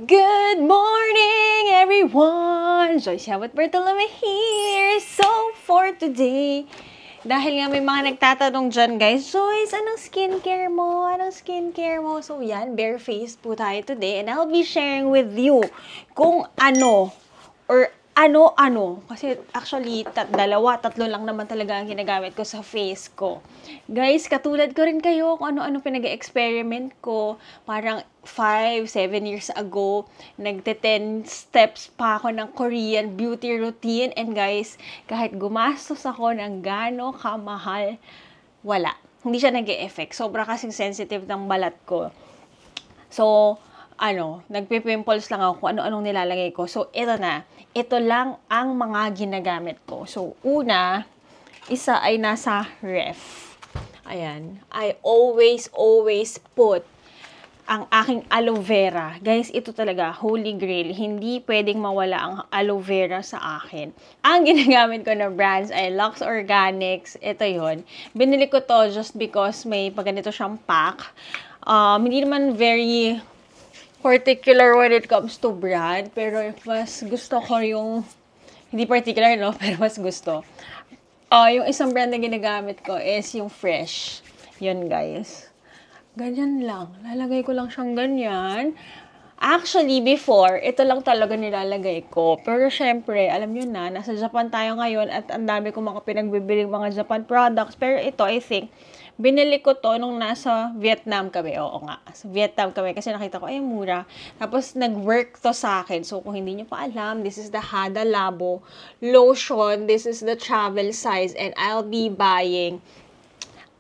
Good morning, everyone! Joyce Habot Bertolome here. So, for today, dahil nga may mga nagtatanong dyan, guys, Joyce, anong skincare mo? Anong skincare mo? So, yan, bare face po tayo today. And I'll be sharing with you kung ano or ano-ano. Kasi actually, tatlo lang naman talaga ang ginagamit ko sa face ko. Guys, katulad ko rin kayo kung ano-ano pinag-experiment ko. Parang 5-7 years ago, nagte-10 steps pa ako ng Korean beauty routine. And guys, kahit gumastos ako ng gaano kamahal, wala. Hindi siya nag-e-effect. Sobra kasing sensitive ng balat ko. So, nagpipimples lang ako kung ano-anong nilalagay ko. So, ito lang ang mga ginagamit ko. So, isa ay nasa ref. Ayan. I always put ang aking aloe vera. Guys, ito talaga, holy grail. Hindi pwedeng mawala ang aloe vera sa akin. Ang ginagamit ko na brands ay Lux Organics. Ito yon. Binili ko to just because may paganito siyang pack. Hindi naman very particular when it comes to brand, pero mas gusto ko yung, hindi particular, no, pero mas gusto. Yung isang brand na ginagamit ko is yung Fresh. Yun, guys. Ganyan lang. Lalagay ko lang siyang ganyan. Actually, before, ito lang talaga nilalagay ko. Pero syempre, alam nyo na, nasa Japan tayo ngayon at ang dami kong mga pinagbibiling mga Japan products. Pero ito, I think, binili ko to nung nasa Vietnam kami. Oo nga, sa Vietnam kami kasi nakita ko, ay mura. Tapos nag-work to sa akin. So kung hindi nyo pa alam, this is the Hada Labo lotion. This is the travel size and I'll be buying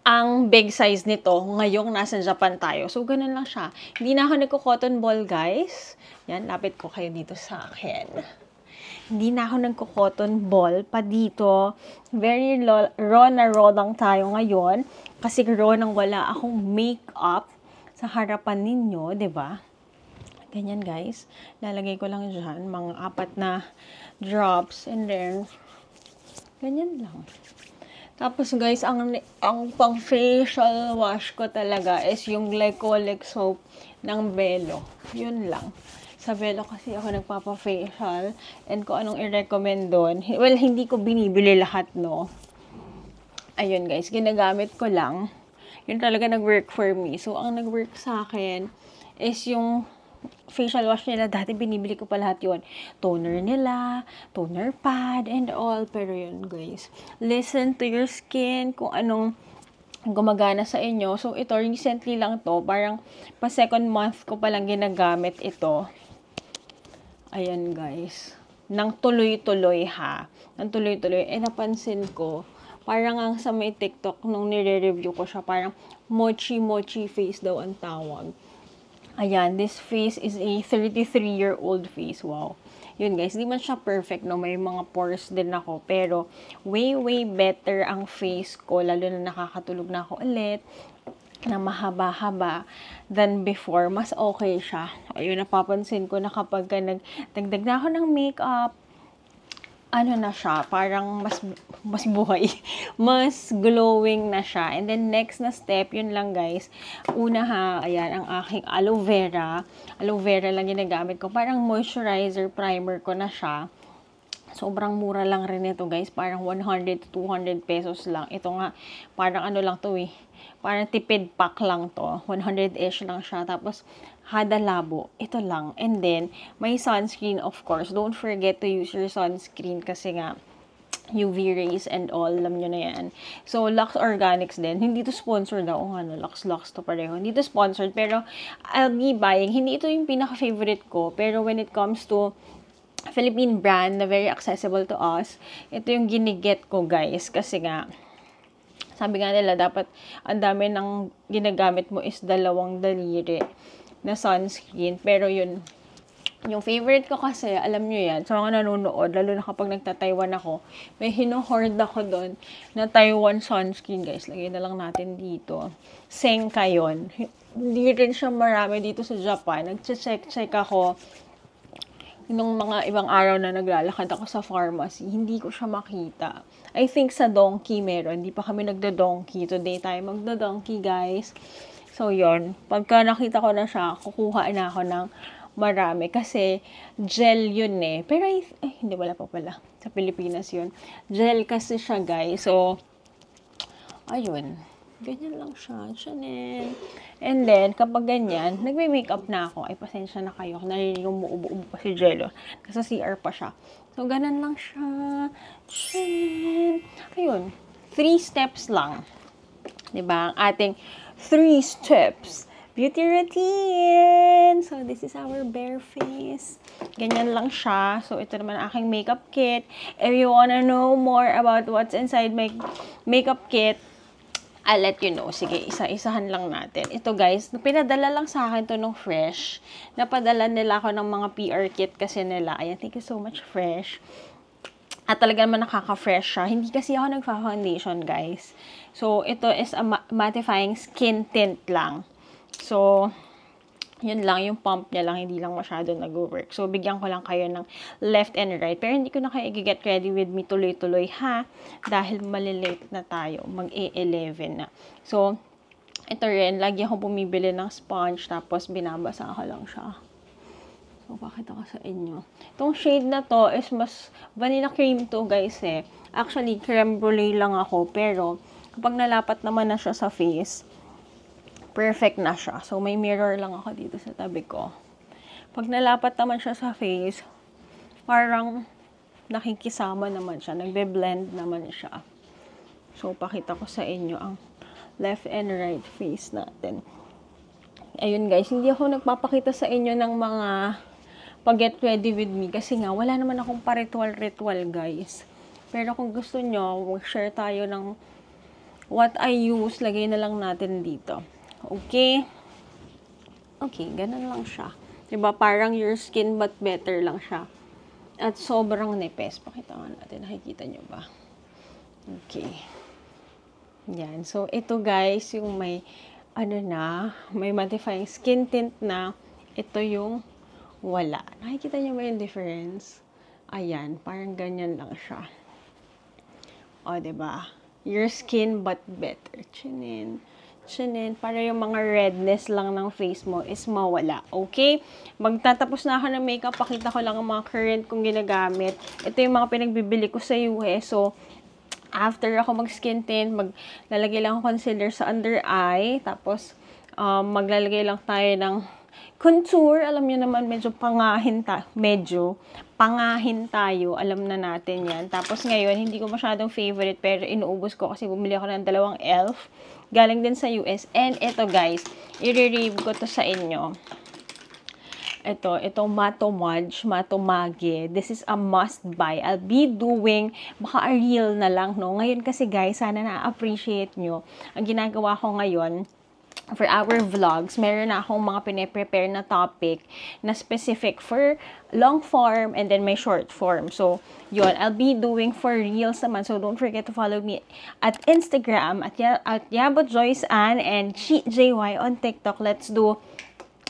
ang big size nito ngayong nasa Japan tayo. So ganun lang siya. Hindi na ako nagko-cotton ball, guys. Yan, lapit ko kayo dito sa akin. Hindi na ako nagko-cotton ball pa dito. Very raw na raw lang tayo ngayon. Kasi raw nang wala akong makeup sa harapan ninyo, 'di ba? Ganyan, guys. Lalagay ko lang dyan mga 4 na drops and then ganyan lang. Tapos, guys, ang pang facial wash ko talaga is yung glycolic soap ng Velo. Yun lang. Sa Velo kasi ako nagpapa-facial and kung anong i-recommend doon. Well, hindi ko binibili lahat, no. Ayun, guys, ginagamit ko lang. Yun talaga nag-work for me. So, ang nag-work sa akin is yung facial wash nila. Dati binibili ko pa lahat yun. Toner nila, toner pad, and all. Pero yun, guys, listen to your skin kung anong gumagana sa inyo. So, ito, recently lang to. Parang pa second month ko palang ginagamit ito. Ayan, guys. Nang tuloy-tuloy, ha. Nang tuloy-tuloy. Napansin ko, parang ang sa may TikTok, nung nire-review ko siya, parang mochi-mochi face daw ang tawag. Ayan, this face is a 33-year-old face. Wow. Yun, guys, di man siya perfect, no? May mga pores din ako. Pero, way better ang face ko. Lalo na nakakatulog na ako ulit na mahaba-haba than before. Mas okay siya. Ayun, napapansin ko na kapag nagdagdag na ako ng makeup, na siya, parang mas buhay, mas glowing na siya. And then, next na step, yun lang, guys. Una ayan, ang aking aloe vera. Aloe vera lang ginagamit ko. Parang moisturizer primer ko na siya. Sobrang mura lang rin ito, guys. Parang 100 to 200 pesos lang. Ito nga, parang lang to eh. Parang tipid pack lang to. 100-ish lang siya. Tapos, Hada Labo. Ito lang. And then, may sunscreen, of course. Don't forget to use your sunscreen kasi nga, UV rays and all. Alam nyo na yan. So, Lux Organics din. Hindi to sponsored daw. Lux to pareho. Hindi to sponsored. Pero, I'll be buying. Hindi ito yung pinaka-favorite ko. Pero, when it comes to Philippine brand na very accessible to us, ito yung giniget ko, guys. Kasi nga, sabi nga nila, dapat ang dami ng ginagamit mo is 2 daliri na sunscreen. Pero yun, yung favorite ko kasi, alam nyo yan, sa mga nanonood, lalo na kapag nagta-Taiwan ako, may hino-hoard ako doon na Taiwan sunscreen, guys. Lagay na lang natin dito. Senka yun. Hindi rin siya marami dito sa Japan. Nag-check ako nung mga ibang araw na naglalakad ako sa pharmacy, hindi ko siya makita. I think sa Donkey meron. Hindi pa kami nagda-Donkey. Today tayo magda-Donkey, guys. So, yon. Pagka nakita ko na siya, kukuha na ako ng marami. Kasi gel yun eh. Pero hindi, wala pa pala. Sa Pilipinas yun. Gel kasi siya, guys. So, ayun. Ganyan lang siya. Chanel. And then, kapag ganyan, nagme-makeup na ako. Ay, pasensya na kayo. Narinig yung ubo-ubo pa si Jello. Kasi CR pa siya. So, ganun lang siya. Chanel. Ayun. 3 steps lang. Diba? Ang ating 3 steps beauty routine. So, this is our bare face. Ganyan lang siya. So, ito naman ang aking makeup kit. If you wanna know more about what's inside my makeup kit, I'll let you know. Sige, isa-isahan lang natin. Ito guys, pinadala lang sa akin to nung Fresh. Napadala nila ako ng mga PR kit kasi nila. Ayan, thank you so much, Fresh. At talaga naman nakaka-fresh siya. Hindi kasi ako nagfa-foundation, guys. So, ito is a mattifying skin tint lang. So, yun lang, yung pump niya lang, hindi lang masyado nag-work. So, bigyan ko lang kayo ng left and right. Pero hindi ko na kayo i-get ready with me tuloy-tuloy, ha? Dahil malilate na tayo. Mag-11 na. So, ito rin, lagi ako bumibili ng sponge, tapos binabasa ko lang siya. So, pakita ko sa inyo. Itong shade na to is mas vanilla cream to, guys, eh. Actually, creme brulee lang ako. Pero, kapag nalapat naman na siya sa face, perfect na siya. So, may mirror lang ako dito sa tabi ko. Pag nalapat naman siya sa face, parang nakikisama naman siya. Nagbe-blend naman siya. So, pakita ko sa inyo ang left and right face natin. Ayun guys, hindi ako nagpapakita sa inyo ng mga pag-get ready with me. Kasi nga, wala naman akong pa-ritual-ritual guys. Pero kung gusto nyo, mag-share tayo ng what I use. Lagay na lang natin dito. Okay? Okay, ganun lang siya. Diba? Parang your skin but better lang siya. At sobrang nipis. Pakita nga natin. Nakikita nyo ba? Okay. Yan. So, ito guys, yung may, may mattifying skin tint na. Ito yung wala. Nakikita nyo ba yung difference? Ayan. Parang ganyan lang siya. O, diba? Your skin but better. Chinin. Para yung mga redness lang ng face mo is mawala. Okay? Magtatapos na ako ng makeup. Pakita ko lang ang mga current kong ginagamit. Ito yung mga pinagbibili ko sa US. So, after ako mag-skin tint, maglalagay lang ako concealer sa under eye. Tapos, maglalagay lang tayo ng contour. Alam niyo naman, medyo pangahin tayo. Alam na natin yan. Tapos ngayon, hindi ko masyadong favorite, pero inuubos ko kasi bumili ako ng 2 e.l.f. Galing din sa US. And ito guys, i-review ko to sa inyo. Ito Matomage. This is a must buy. I'll be doing, baka a reel na lang, no? Ngayon kasi guys, sana na-appreciate nyo. Ang ginagawa ko ngayon, for our vlogs, meron na akong mga pine-prepare na topic na specific for long form and then may short form. So, yun, I'll be doing for reels naman. So, don't forget to follow me at Instagram at Yabot Joyce Ann and Cheat JY on TikTok. Let's do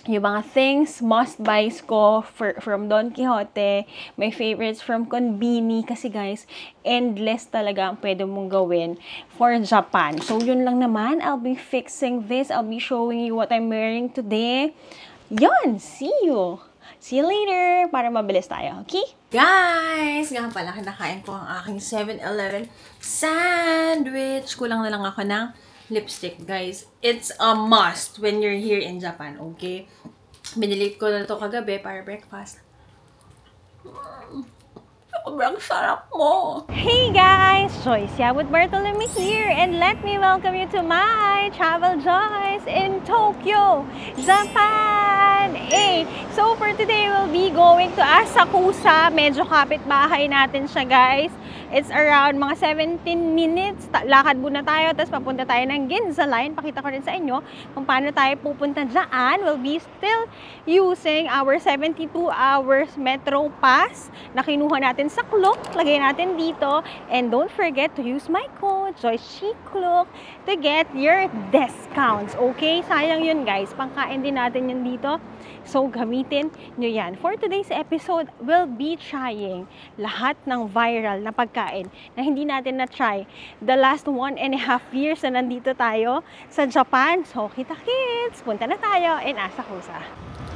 yung mga things, must-buys ko from Don Quixote, my favorites from Konbini, kasi guys, endless talaga ang pwede mong gawin for Japan. So, yun lang naman. I'll be fixing this. I'll be showing you what I'm wearing today. Yun! See you! See you later! Para mabilis tayo, okay? Guys! Nga pala, kinakain ko ang aking 7-Eleven sandwich. Kulang na lang ako ng lipstick, guys. It's a must when you're here in Japan, okay? Binili ko na to kagabi para breakfast. Sobrang sarap mo! Hey guys! Joyce Yabut Bartolome here, and let me welcome you to my Travel Joyce in Tokyo, Japan! Hey! So for today, we'll be going to Asakusa. Medyo kapit-bahay natin siya, guys. It's around mga 17 minutes. Lakad muna tayo, tapos papunta tayo ng Ginza Line. Pakita ko rin sa inyo kung paano tayo pupunta dyan. We'll be still using our 72 hours Metro Pass na kinuha natin sa Klook. Lagay natin dito. And don't forget to use my code, JoyceChiClook, to get your discounts. Okay? Sayang yun, guys. Pangkain din natin yun dito. So, gamitin nyo yan. For today's episode, we'll be trying lahat ng viral na pagkain na hindi natin na-try the last 1.5 years na nandito tayo sa Japan. So, kita-kits! Punta na tayo in Asakusa.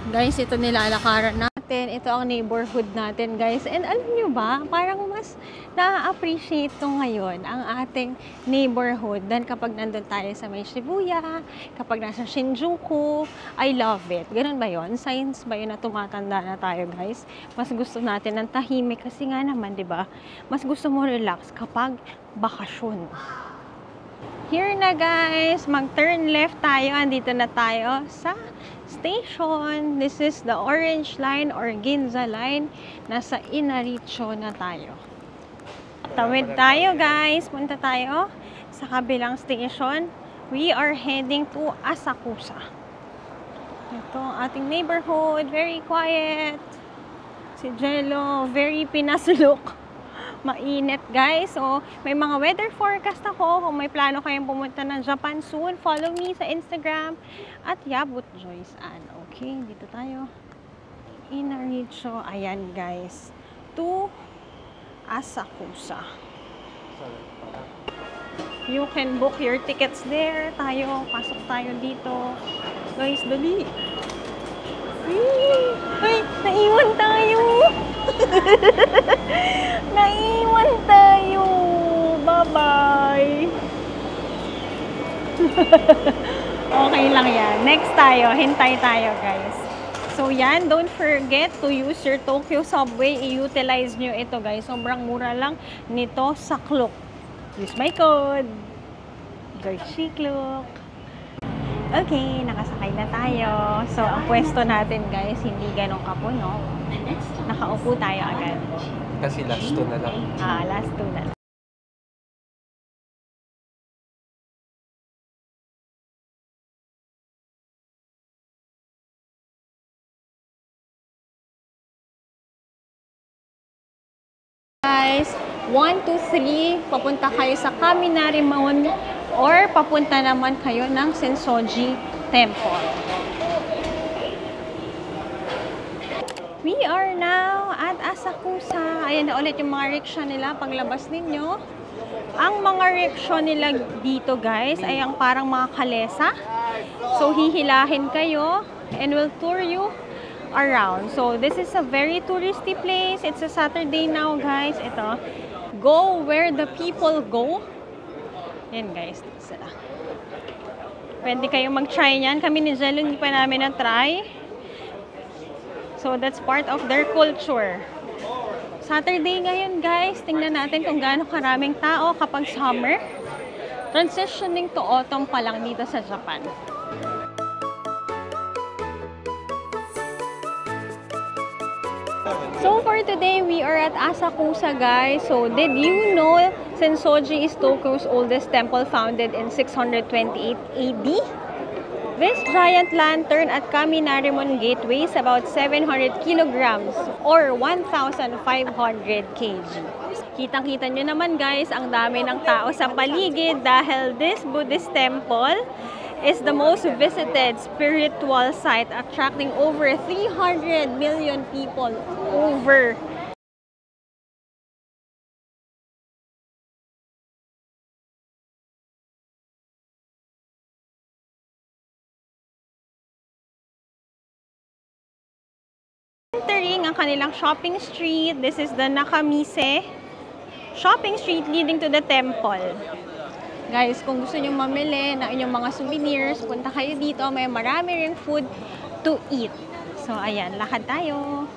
Guys, ito nilalakaran natin. Ito ang neighborhood natin, guys. And alam nyo ba, parang mas na-appreciate to ngayon ang ating neighborhood than kapag nandun tayo sa may Shibuya, kapag nasa Shinjuku. I love it. Ganun ba yon? Science ba yun na tumatanda na tayo, guys? Mas gusto natin ng tahimik kasi nga naman, di ba? Mas gusto mo relax kapag bakasyon. Here na, guys. Mag-turn left tayo. Andito na tayo sa station. This is the Orange Line or Ginza Line. Nasa Inaricho na tayo. Tawid tayo, guys. Punta tayo sa kabilang station. We are heading to Asakusa. Ito ang ating neighborhood. Very quiet. Si Jello, very Pinas look. Mainit, guys. So, may mga weather forecast ako. Kung may plano kayong pumunta ng Japan soon, follow me sa Instagram at Yabut Joyce Ann. Okay, dito tayo. Inaricho. Ayan, guys. To Asakusa. You can book your tickets there. Pasok tayo dito. Guys, dali. Ay, naiwan tayo. Naiwan tayo. Bye-bye. Okay lang yan. Next tayo. Hintay tayo, guys. So, yan. Don't forget to use your Tokyo Subway. I-utilize nyo ito, guys. Sobrang mura lang nito sa Klook. Use my code. Klook. Okay, nakasakay na tayo. So, ang pwesto natin, guys, hindi ganun kapuno. Nakaupo tayo agad. Kasi last 2 na lang. Last 2 na lang. Guys, 1, 2, 3, papunta kayo sa Kaminarimon or papunta naman kayo ng Sensoji Temple. We are now at Asakusa. Ayan na ulit yung mga rickshaw nila paglabas ninyo. Ang mga rickshaw nila dito, guys, ay ang parang mga kalesa. So, hihilahin kayo and will tour you around. So, this is a very touristy place. It's a Saturday now, guys. Ito. Go where the people go. Yan, guys. Sila. Pwede kayong mag-try niyan. Kami ni Jello, hindi pa namin na-try. So, that's part of their culture. Saturday ngayon, guys. Tingnan natin kung gaano karaming tao kapag summer. Transitioning to autumn pa lang dito sa Japan. So, for today, we are at Asakusa, guys. So, did you know Sensoji is Tokyo's oldest temple, founded in 628 AD? This giant lantern at Kaminarimon Gate weighs about 700 kilograms or 1,500 kg. Kitang-kita nyo naman, guys, ang dami ng tao sa paligid dahil this Buddhist temple is the most visited spiritual site, attracting over 300 million people over. Entering ang kanilang shopping street. This is the Nakamise shopping street leading to the temple. Guys, kung gusto nyo mamili ng inyong mga souvenirs, punta kayo dito. May marami ring food to eat. So, ayan. Lakad tayo.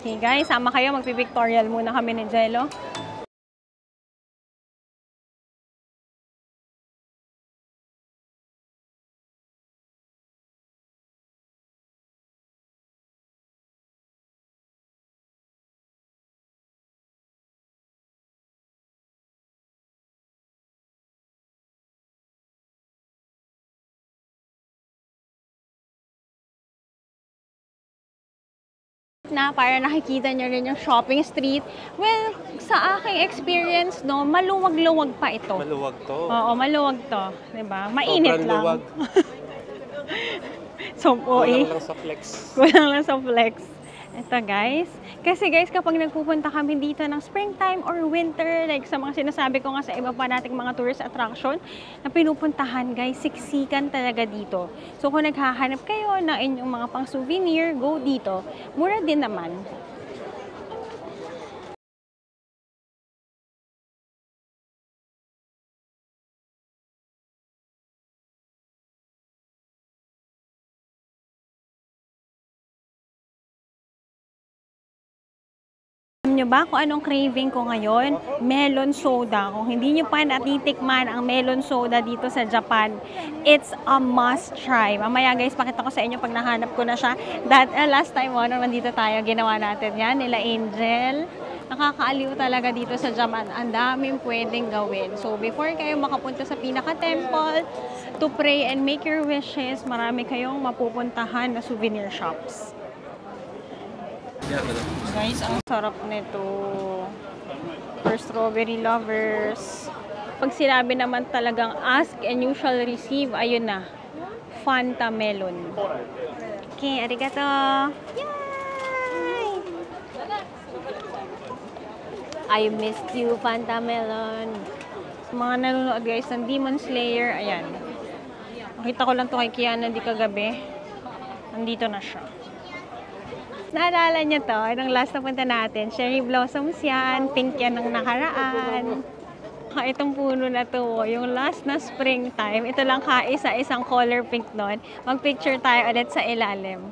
Okay, guys. Sama kayo. Magpipictorial muna kami ni Jello. Na para nakikita nyo rin yung shopping street. Well, sa aking experience, no, maluwag-luwag pa ito. Maluwag to. Oo, maluwag to. Diba? Mainit Sobrang lang. luwag. So, Kulang lang sa flex. Kulang lang sa flex. Ito guys. Kasi guys, kapag nagpupunta kami dito ng springtime or winter, like sa mga sinasabi ko nga sa iba pa nating mga tourist attraction na pinupuntahan guys, siksikan talaga dito. So kung naghahanap kayo ng inyong mga pang souvenir, go dito. Mura din naman. Alam nyo ba kung anong craving ko ngayon? Melon soda. Kung hindi nyo pa natitikman ang melon soda dito sa Japan, it's a must try. Mamaya guys, pakita ko sa inyo pag nahanap ko na siya. Last time, nung nandito tayo, ginawa natin yan, nila Angel. Nakakaaliw talaga dito sa Japan. Ang daming pwedeng gawin. So, before kayo makapunta sa pinaka-temple to pray and make your wishes, marami kayong mapupuntahan na souvenir shops. Guys, ang sarap nito. For strawberry lovers. Pag sinabi naman talagang ask and you shall receive, ayun na. Fanta melon. Okay, arigato. Yay! I missed you, Fanta melon. Sa mga nanonood guys ng Demon Slayer, ayan. Nakita ko lang to kay Kiana di kagabi. Nandito na siya. Naalala niyo to, nung last na punta natin, cherry blossoms yan, pink yan ng nakaraan. Itong puno na to, yung last na springtime, ito lang kaisa-isang color pink nun. Mag-picture tayo ulit sa ilalim.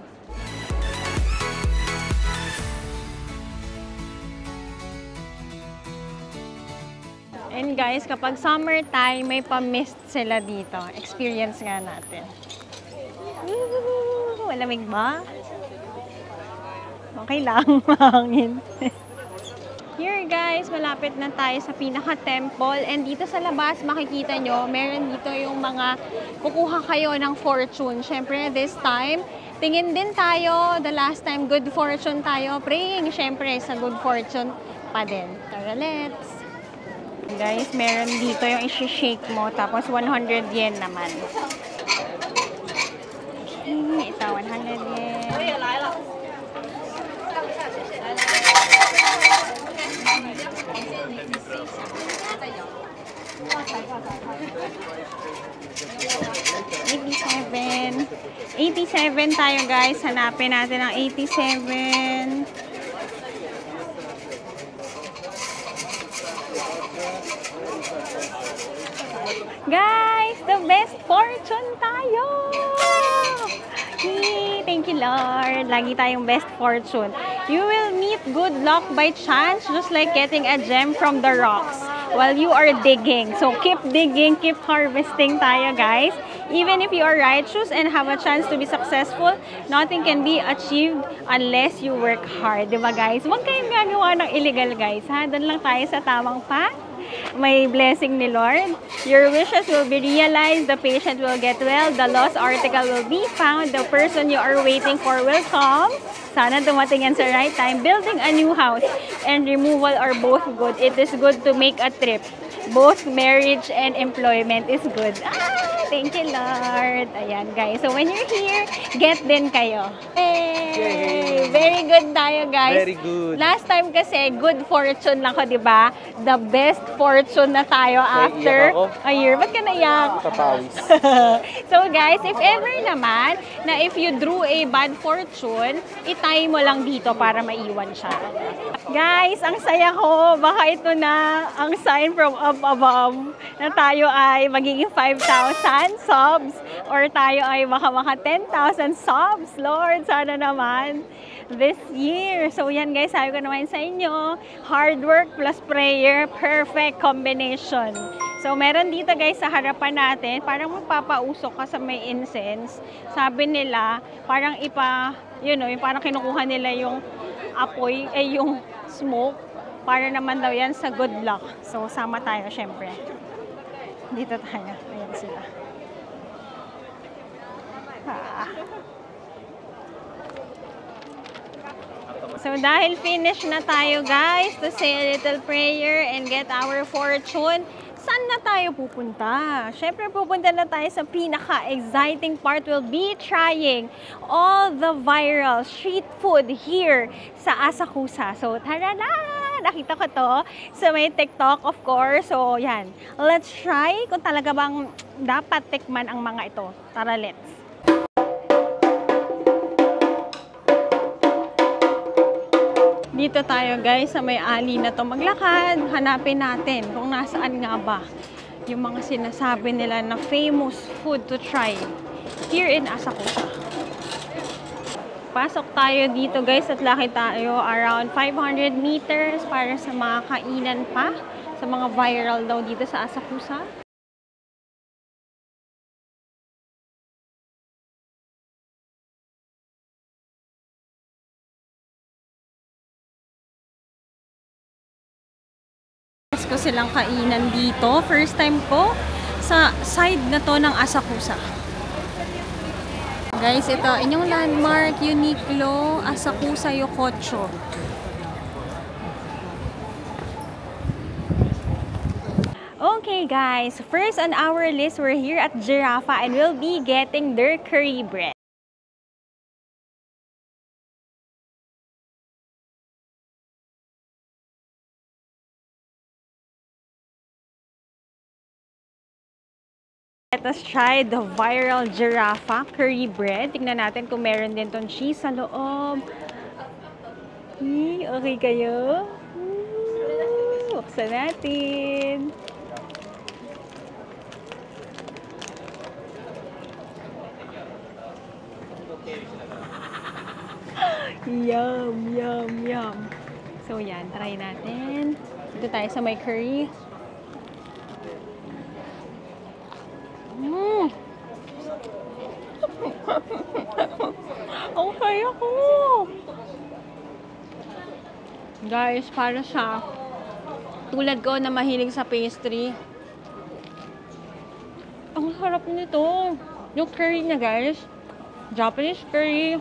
And guys, kapag summertime, may pa-mist sila dito. Experience nga natin. Malamig ba? Okay lang, mahangin. Here guys, malapit na tayo sa pinaka-temple. And dito sa labas, makikita nyo, meron dito yung mga kukuha kayo ng fortune. Siyempre, this time, tingin din tayo. The last time, good fortune tayo. Praying, siyempre, sa good fortune pa din. Tara, let's. Guys, meron dito yung isi-shake mo. Tapos, 100 yen naman. Okay, ito, 100 yen. $87 tayo guys. Hanapin natin ang 87. Guys, the best fortune tayo! Yay! Thank you, Lord. Lagi tayong best fortune. You will meet good luck by chance, just like getting a gem from the rocks while you are digging. So, keep digging, keep harvesting tayo, guys. Even if you are righteous and have a chance to be successful, nothing can be achieved unless you work hard. Diba, guys? Huwag kayong gagawa ng illegal, guys. Ha? Doon lang tayo sa tamang path. May blessing ni Lord. Your wishes will be realized. The patient will get well. The lost article will be found. The person you are waiting for will come. Sana dumating yan sa right time. Building a new house and removal are both good. It is good to make a trip. Both marriage and employment is good. Thank you, Lord. Ayan, guys. So, when you're here, get din kayo. Hey! Very good tayo, guys. Very good. Last time kasi, good fortune lang ko, di ba? The best fortune na tayo after a year. Ba't ka naiyak? Kapawis. So, guys, if ever naman, na if you drew a bad fortune, itay mo lang dito para maiwan siya. Guys, ang saya ko. Baka ito na ang sign from up above na tayo ay magiging 5,000 subs or tayo ay baka 10,000 subs. Lord, sana naman this year. So yan guys, sabi ko naman sa inyo, hard work plus prayer, perfect combination. So meron dito guys sa harapan natin, parang magpapausok ka sa may incense. Sabi nila, parang yung parang kinukuha nila yung apoy, yung smoke, para naman daw yan sa good luck. So sama tayo syempre. Dito tayo. Ayan sila. So, dahil finish na tayo, guys, to say a little prayer and get our fortune. Saan na tayo pupunta? Siyempre, pupunta na tayo sa pinaka-exciting part. We'll be trying all the viral street food here sa Asakusa. So, tara na! Nakita ko to sa may TikTok, of course. So, yan. Let's try kung talaga bang dapat tikman ang mga ito. Tara, let's! Dito tayo guys sa may alley na to maglakad. Hanapin natin kung nasaan nga ba yung mga sinasabi nila na famous food to try here in Asakusa. Pasok tayo dito guys at lakad tayo around 500 meters para sa mga kainan pa. Sa mga viral daw dito sa Asakusa. Ko silang kainan dito. First time ko sa side na to ng Asakusa. Guys, ito inyong landmark, Uniqlo, Asakusa Yokocho. Okay guys, first on our list, we're here at Giraffa and we'll be getting their curry bread. Let us try the viral Giraffa curry bread. Tingnan natin kung meron din tong cheese sa loob. Okay kayo? Buksan natin. Yum, yum, yum. So yan, try natin. Dito tayo sa may curry. Ang kaya ko! Guys, para sa tulad ko na mahilig sa pastry, ang sarap nito. Yung curry niya guys, Japanese curry,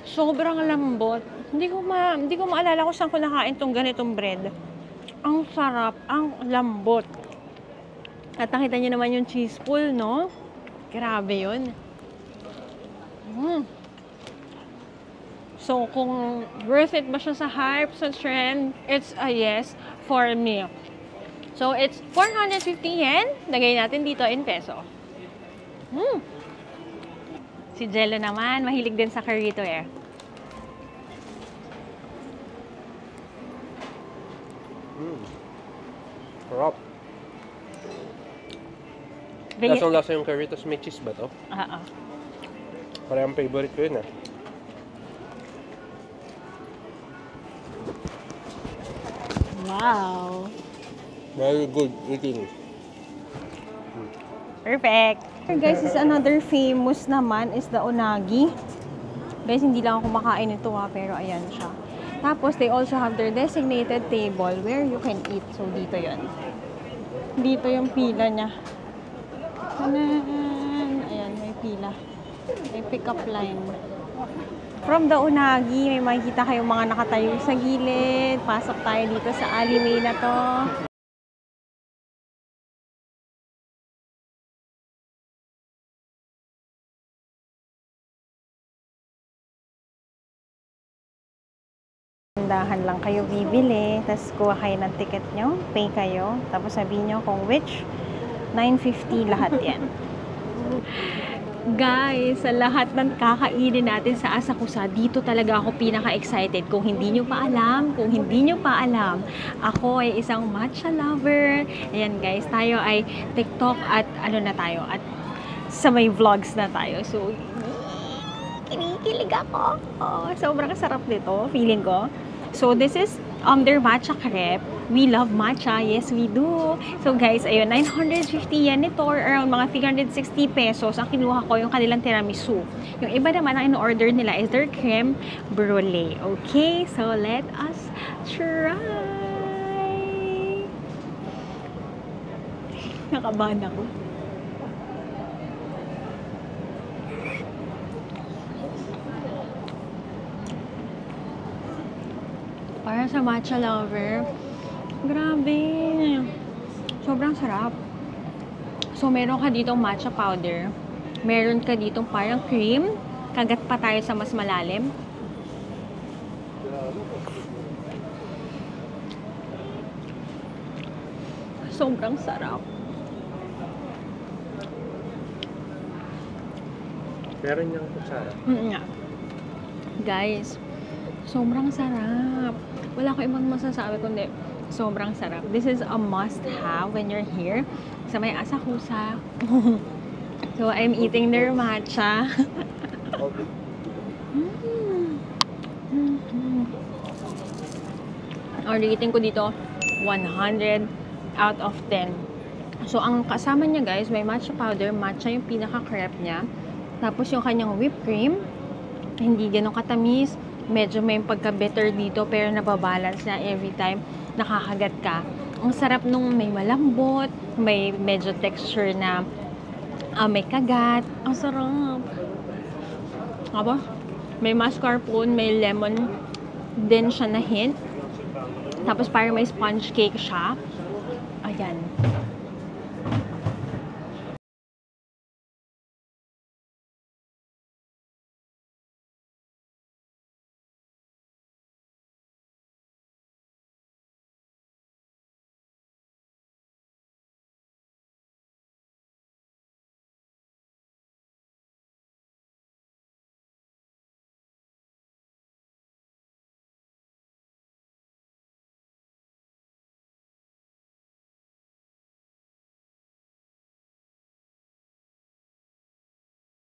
sobrang lambot. Hindi ko maalala kung saan ko nakain tong ganitong bread. Ang sarap, ang lambot. At nakita niyo naman yung cheese pool, no? Grabe yun. So, kung worth it ba siya sa hype, sa trend, it's a yes for me. So, it's 450 yen. Lagay natin dito in peso. Si Jello naman, mahilig din sa curry to eh. Sarap. Lasang-lasa yung curry, tapos may cheese ba to? Oo. Parang favorite ko yun ah. Wow! Very good eating. Perfect! Guys, is another famous naman is the unagi. Guys, hindi lang ako kumakain nito ha, pero ayan siya. Tapos, they also have their designated table where you can eat. So, dito yon. Dito yung pila niya. Ayan, may pila. May pick-up line. From the unagi, may makikita kayong mga nakatayo sa gilid. Pasok tayo dito sa alleyway na to. Dahan lang kayo bibili, tapos kuha kayo ng ticket nyo, pay kayo, tapos sabihin nyo kung which, 950 lahat yan. Guys, sa lahat ng kakainin natin sa Asakusa, dito talaga ako pinaka-excited. Kung hindi nyo pa alam, ako ay isang matcha lover. Ayan guys, tayo ay TikTok at ano na tayo, at sa may vlogs na tayo. So, kinikilig ako. Oh, sobrang sarap nito, feeling ko. So, this is their matcha crepe. We love matcha. Yes, we do. So, guys, ayun, 950 yen ito or around mga 360 pesos. Ang kinuha ko yung kanilang tiramisu. Yung iba naman, ang in-order nila is their creme brulee. Okay? So, let us try. Nakabahan ako. Para sa matcha lover, grabe. Sobrang sarap. So, meron ka ditong matcha powder. Meron ka ditong parang cream. Kagat pa tayo sa mas malalim. Sobrang sarap. Meron niyang kutsara. Nga. Guys, sobrang sarap. Wala ko ibang masasabi kundi sobrang sarap. This is a must-have when you're here sa may Asakusa. So, I'm eating their matcha. Ang rating ko dito, 100 out of 10. So, ang kasama niya guys, may matcha powder. Matcha yung pinaka-crepe niya. Tapos yung kanyang whipped cream, hindi ganun katamis. Medyo may pagka-bitter dito, pero nababalance na every time nakakagat ka. Ang sarap nung may malambot, may medyo texture na may kagat. Ang sarap. Tapos, may mascarpone, may lemon din siya na hint. Tapos parang may sponge cake siya. Ayan.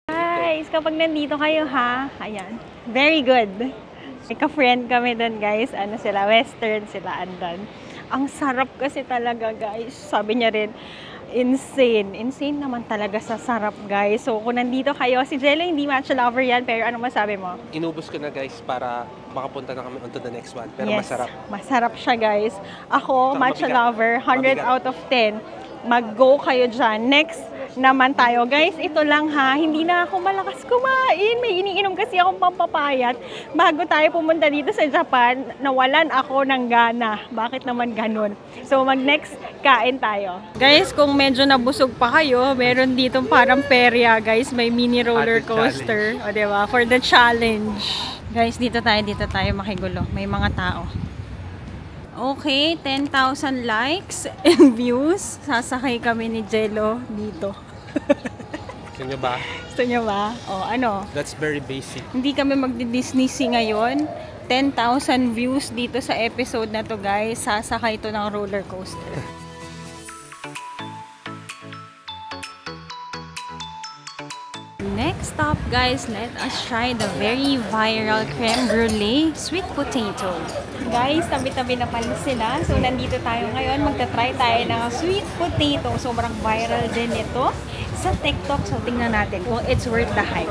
Guys, kapag nandito kayo ha, ayan, very good. May ka-friend kami doon guys, ano sila, western sila andun. Ang sarap kasi talaga guys, sabi niya rin, insane. Insane naman talaga sa sarap guys. So kung nandito kayo, si Jello hindi matcha lover yan, pero ano masabi mo? Inubos ko na guys para makapunta na kami onto the next one. Pero Yes, masarap. masarap siya guys. Ako, Saka matcha mabigat. lover, 100 Mabigat. out of 10. Mag-go kayo dyan. Next naman tayo. Guys, ito lang ha. Hindi na ako malakas kumain. May iniinom kasi akong pampapayat. Bago tayo pumunta dito sa Japan, nawalan ako ng gana. Bakit naman ganun? So, mag-next kain tayo. Guys, kung medyo nabusog pa kayo, meron dito parang perya, guys. May mini roller Added coaster. O, diba? For the challenge. Guys, dito tayo makigulo. May mga tao. Okay, 10,000 likes and views. Sasakay kami ni Jello dito. Gusto nyo ba? Gusto nyo ba? O, ano? That's very basic. Hindi kami magdi-Disney Sea ngayon. 10,000 views dito sa episode na to guys. Sasakay to ng roller coaster. Next stop guys, let us try the very viral creme brulee sweet potato. Guys, tabi-tabi na pala sila. So, nandito tayo ngayon. Magta-try tayo ng sweet potato. Sobrang viral din ito sa TikTok. So, tingnan natin kung it's worth the hype.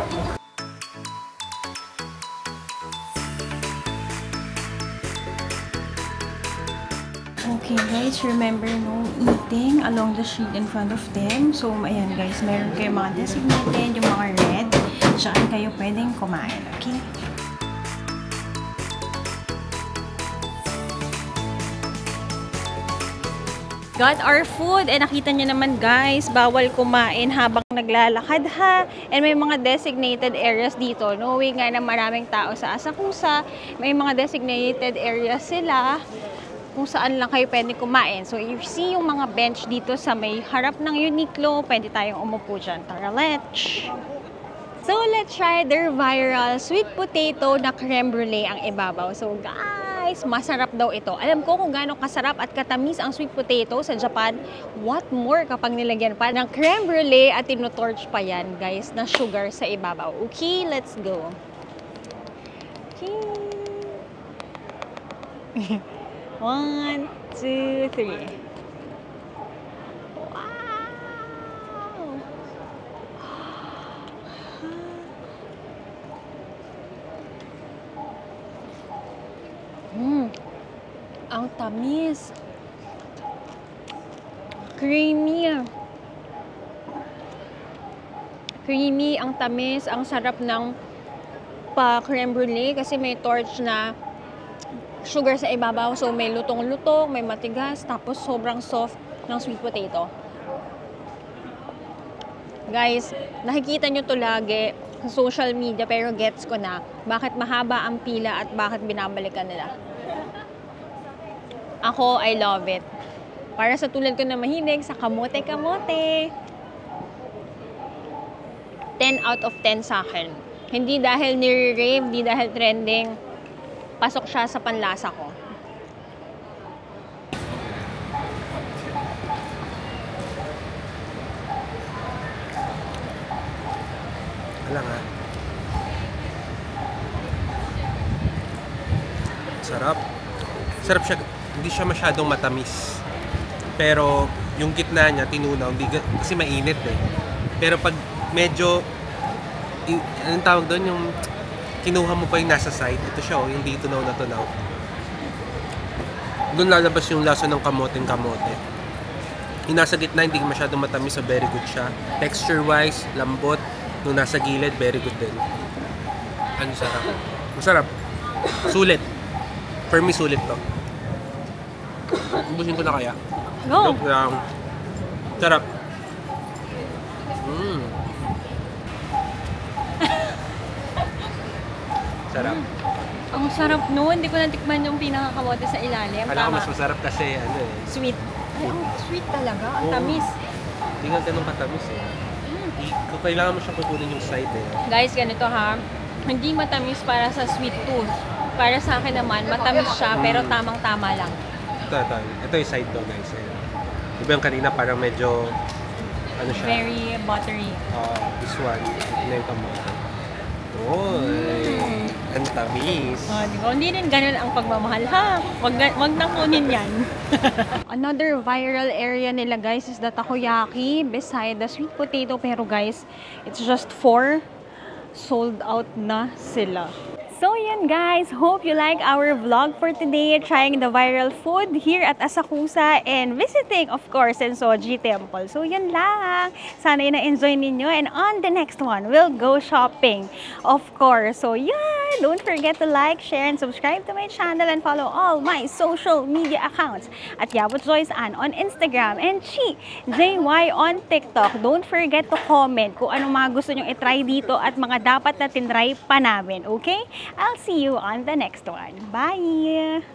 Okay guys, remember no eating along the street in front of them. So, ayan guys, meron kayo mga designated, yung mga red. Saan kayo pwedeng kumain, okay? Got our food. And nakita nyo naman guys, bawal kumain habang naglalakad ha. And may mga designated areas dito. Knowing nga na maraming tao sa Asakusa, may mga designated areas sila kung saan lang kayo pwede kumain. So, if you see yung mga bench dito sa may harap ng Uniqlo, pwede tayong umupo dyan. Tara, let's! So, let's try their viral sweet potato na creme brulee ang ibabaw. So, guys, masarap daw ito. Alam ko kung gaano kasarap at katamis ang sweet potato sa Japan. What more kapag nilagyan pa ng creme brulee at tinutorch pa yan, guys, na sugar sa ibabaw. Okay, let's go. Okay. 1, 2, 3. Wow! Ang tamis. Creamy. Creamy, ang tamis, ang sarap ng pa-creme brulee kasi may torch na sugar sa ibabaw. So, may lutong-lutong, may matigas, tapos sobrang soft ng sweet potato. Guys, nakikita nyo to lagi sa social media pero gets ko na bakit mahaba ang pila at bakit binabalikan nila. Ako, I love it. Para sa tulad ko na mahilig sa kamote-kamote. 10 out of 10 sa akin. Hindi dahil nire-rave, hindi dahil trending. Pasok siya sa panlasa ko. Wala nga. Sarap. Sarap siya. Hindi siya masyadong matamis. Pero yung gitna niya, tinunaw, kasi mainit eh. Pero pag medyo, anong tawag doon, yung kinuha mo pa yung nasa side, ito siya oh, hindi tunaw na tunaw. Doon lalabas yung lasa ng kamote. Yung nasa gitna, hindi masyadong matamis, so very good siya. Texture-wise, lambot. Nung nasa gilid, very good din. Ano sarap? Masarap. Sulit. For me, sulit to. Ubusin ko na kaya. Go! Joke lang. Sarap. Sarap. Ang sarap nun. Hindi ko natikman yung pinakakamote sa ilalim. Kala ko Tama. mas masarap kasi ano eh. Sweet. Ay, ang sweet talaga. Ang Oo. tamis. Hindi nga ganun katamis eh. Kailangan mo siyang kukunin yung side eh. Guys, ganito ha. Hindi matamis para sa sweet tooth. Para sa akin naman, matamis siya pero tamang-tama lang. Ito yung side to guys. Diba yung kanina parang medyo ano siya? Very buttery. This one. Ito na yung kamote. Oy! Ang tamis. Di ba? Hindi rin ganun ang pagmamahal ha. Wag nang kunin yan. Another viral area nila guys is the takoyaki beside the sweet potato. Pero guys, it's just 4. Sold out na sila. So yan guys, hope you like our vlog for today, trying the viral food here at Asakusa and visiting of course Sensoji Temple. So yan lang. Sana na-enjoy ninyo and on the next one, we'll go shopping of course. So yan, don't forget to like, share, and subscribe to my channel and follow all my social media accounts at Yabut Joyce Ann on Instagram and Chi JY on TikTok. Don't forget to comment kung anong mga gusto nyong itry dito at mga dapat na tinry pa namin, okay? I'll see you on the next one. Bye!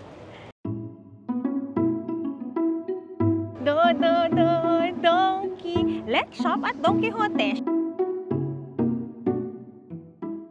Donkey! Let's shop at Don Quixote!